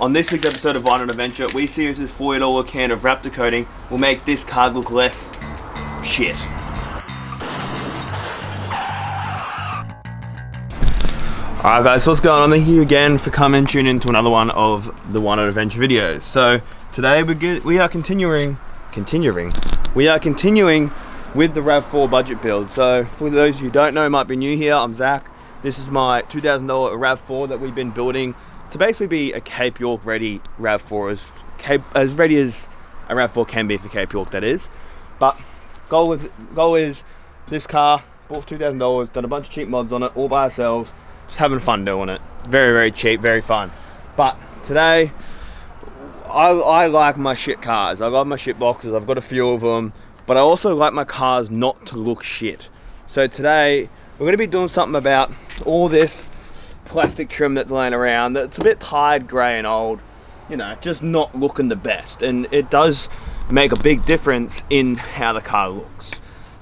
On this week's episode of Violent Adventure, we see if this $40 can of Raptor coating will make this car look less shit. Alright guys, so what's going on? Thank you again for coming and tuning into another one of the Violent Adventure videos. So today we are continuing with the RAV4 budget build. So for those who don't know, might be new here, I'm Zach. This is my $2,000 RAV4 that we've been building to basically be a Cape York ready RAV4, as ready as a RAV4 can be for Cape York, that is. But goal is this car, bought for $2,000, done a bunch of cheap mods on it all by ourselves, just having fun doing it. Very cheap, very fun. But today I like my shit cars. I love my shit boxes. I've got a few of them, but I also like my cars not to look shit. So today we're going to be doing something about all this plastic trim that's laying around that's a bit tired, grey and old, you know, just not looking the best, and it does make a big difference in how the car looks.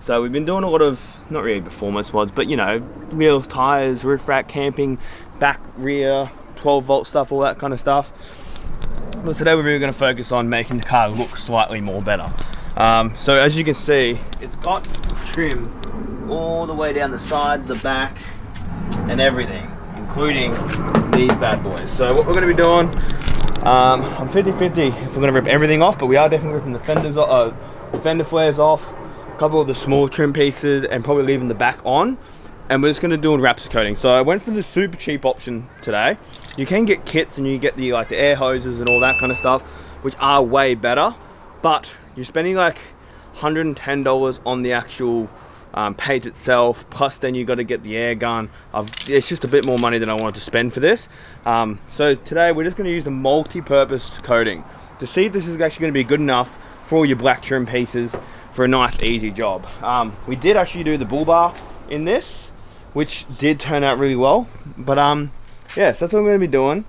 So we've been doing a lot of, not really performance mods, but you know, wheels, tires, roof rack, camping, back, rear, 12-volt stuff, all that kind of stuff. But today we're really going to focus on making the car look slightly more better. So as you can see, it's got trim all the way down the sides, the back, and everything, including these bad boys. So what we're going to be doing, I'm 50-50 if we're going to rip everything off, but we are definitely ripping the fenders off, fender flares off, a couple of the small trim pieces, and probably leaving the back on. And we're just going to do RAPTOR coating. So I went for the super cheap option today. You can get kits and you get the like the air hoses and all that kind of stuff, which are way better, but you're spending like $110 on the actual paint itself, plus then you got to get the air gun. It's just a bit more money than I wanted to spend for this. So today we're just going to use the multi-purpose coating to see if this is actually going to be good enough for all your black trim pieces for a nice easy job. We did actually do the bull bar in this, which did turn out really well, but yeah, so that's what I'm going to be doing.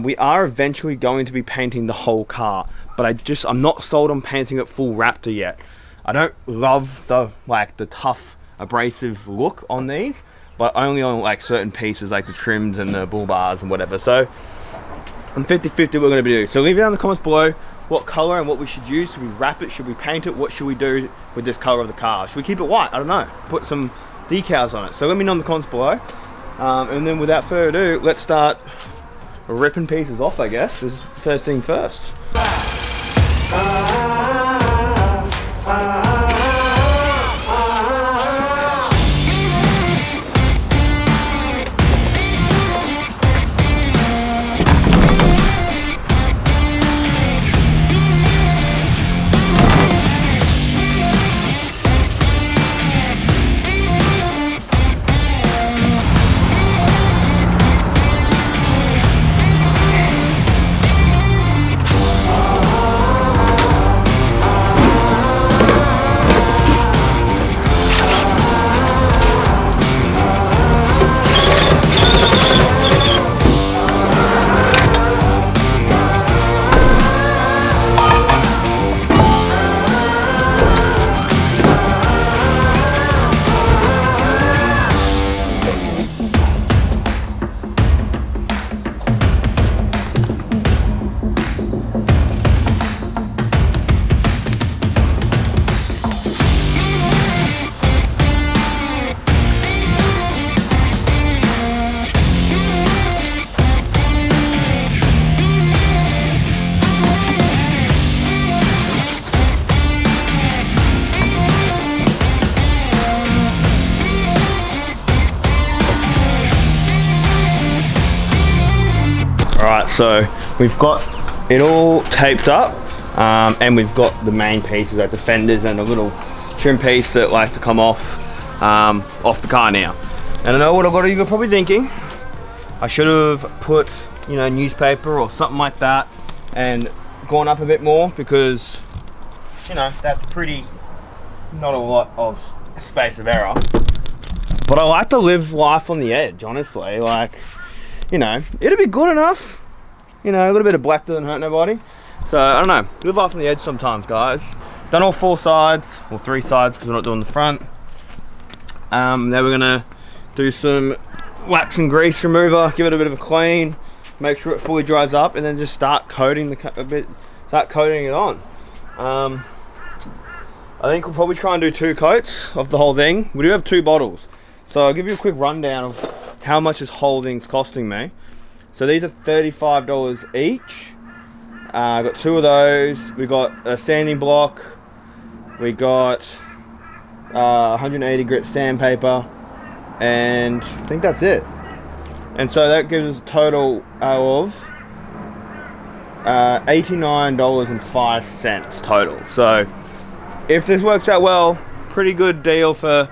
We are eventually going to be painting the whole car, but I'm not sold on painting it full Raptor yet. I don't love the tough abrasive look on these, but only on like certain pieces like the trims and the bull bars and whatever. So I'm 50-50 we're going to be doing. So leave it down in the comments below what color and what we should use. Should we wrap it? Should we paint it? What should we do with this color of the car? Should we keep it white? I don't know. Put some decals on it. So let me know in the comments below. And then without further ado, let's start ripping pieces off, I guess. This is first thing first. Alright, so we've got it all taped up, and we've got the main pieces like the fenders and a little trim piece that like to come off the car now. And I know what you're probably thinking, I should have put, you know, newspaper or something like that and gone up a bit more, because, you know, that's pretty, not a lot of space of error. But I like to live life on the edge, honestly. Like, you know, it'll be good enough. You know, a little bit of black doesn't hurt nobody. So, I don't know, live life on the edge sometimes, guys. Done all 4 sides, or 3 sides, because we're not doing the front. Now we're gonna do some wax and grease remover, give it a bit of a clean, make sure it fully dries up, and then just start coating start coating it on. I think we'll probably try and do 2 coats of the whole thing. We do have 2 bottles, so I'll give you a quick rundown of how much this whole thing's costing me. So these are $35 each. I got 2 of those. We got a sanding block. We got 180 grit sandpaper, and I think that's it. And so that gives us a total of $89.05 total. So if this works out well, pretty good deal for,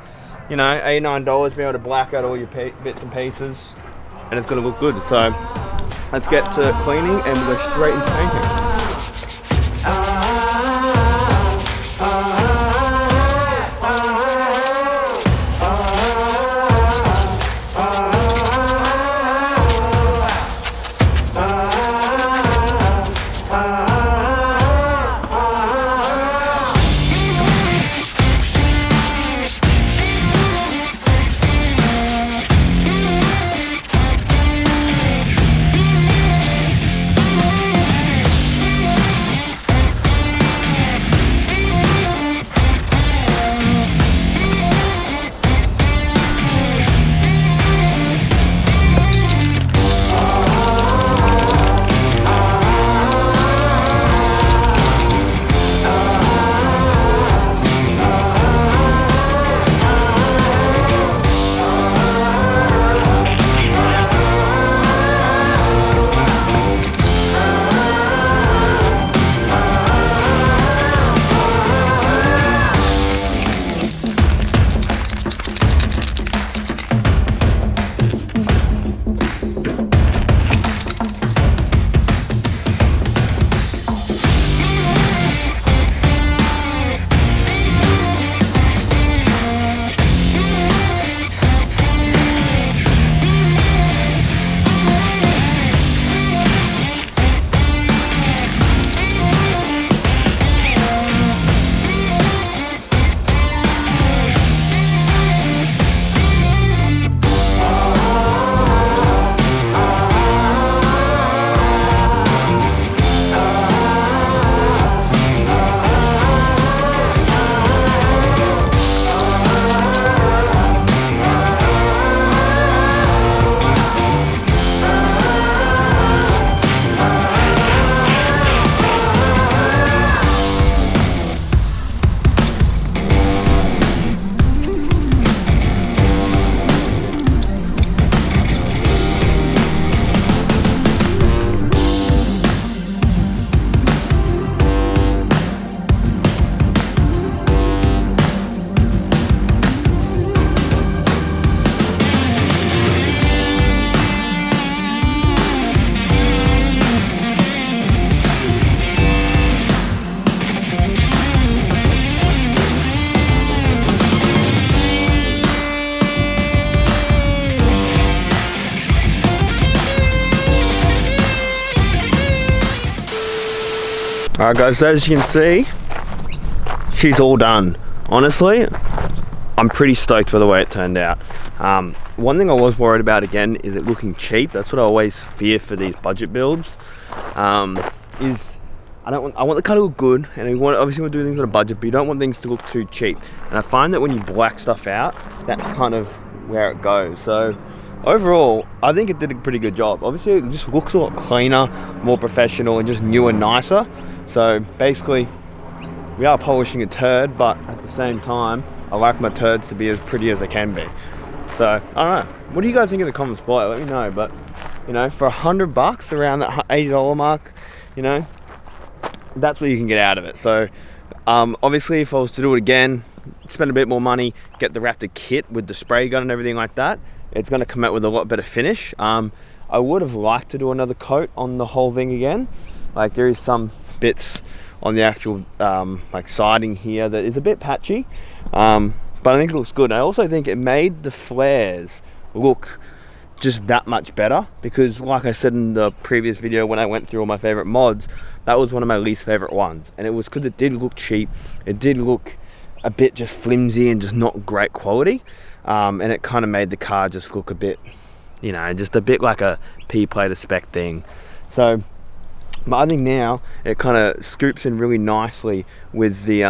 you know, $89, be able to black out all your bits and pieces, and it's gonna look good. So let's get to cleaning and we'll go straight into painting. Alright guys, so as you can see, she's all done. Honestly, I'm pretty stoked for the way it turned out. One thing I was worried about again is it looking cheap. That's what I always fear for these budget builds. I want the car to look good, and obviously we'll do things on a budget, but you don't want things to look too cheap. And I find that when you black stuff out, that's kind of where it goes. So overall, I think it did a pretty good job. Obviously it just looks a lot cleaner, more professional, and just newer and nicer. So basically, we are polishing a turd, but at the same time, I like my turds to be as pretty as they can be. So, I don't know. What do you guys think in the comments below? Let me know. But, you know, for $100, around that $80 mark, you know, that's what you can get out of it. So, obviously, if I was to do it again, spend a bit more money, get the Raptor kit with the spray gun and everything like that, it's going to come out with a lot better finish. I would have liked to do another coat on the whole thing again. Like, there is some bits on the actual like siding here that is a bit patchy, but I think it looks good. I also think it made the flares look just that much better, because like I said in the previous video when I went through all my favorite mods, that was one of my least favorite ones, and it was because it did look cheap. It did look a bit just flimsy and just not great quality, and it kind of made the car just look a bit you know, just a bit like a P-plater spec thing. So but I think now it kind of scoops in really nicely with the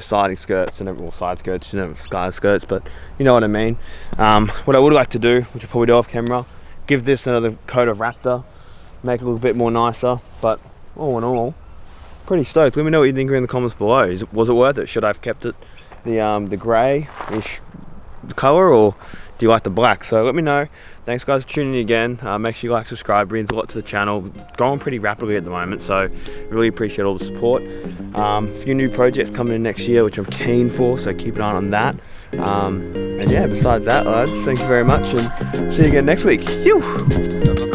siding skirts and well, side skirts, you know, sky skirts, but you know what I mean. What I would like to do, which I'll probably do off camera, give this another coat of Raptor, make it a little bit more nicer. But all in all, pretty stoked. Let me know what you think in the comments below. Was it worth it? Should I have kept it the grey-ish colour, or do you like the black? So let me know. Thanks guys for tuning in again. Make sure you like, subscribe, brings a lot to the channel. Growing pretty rapidly at the moment, so really appreciate all the support. A few new projects coming in next year, which I'm keen for, so keep an eye on that. And yeah, besides that, lads, thank you very much, and see you again next week. Phew.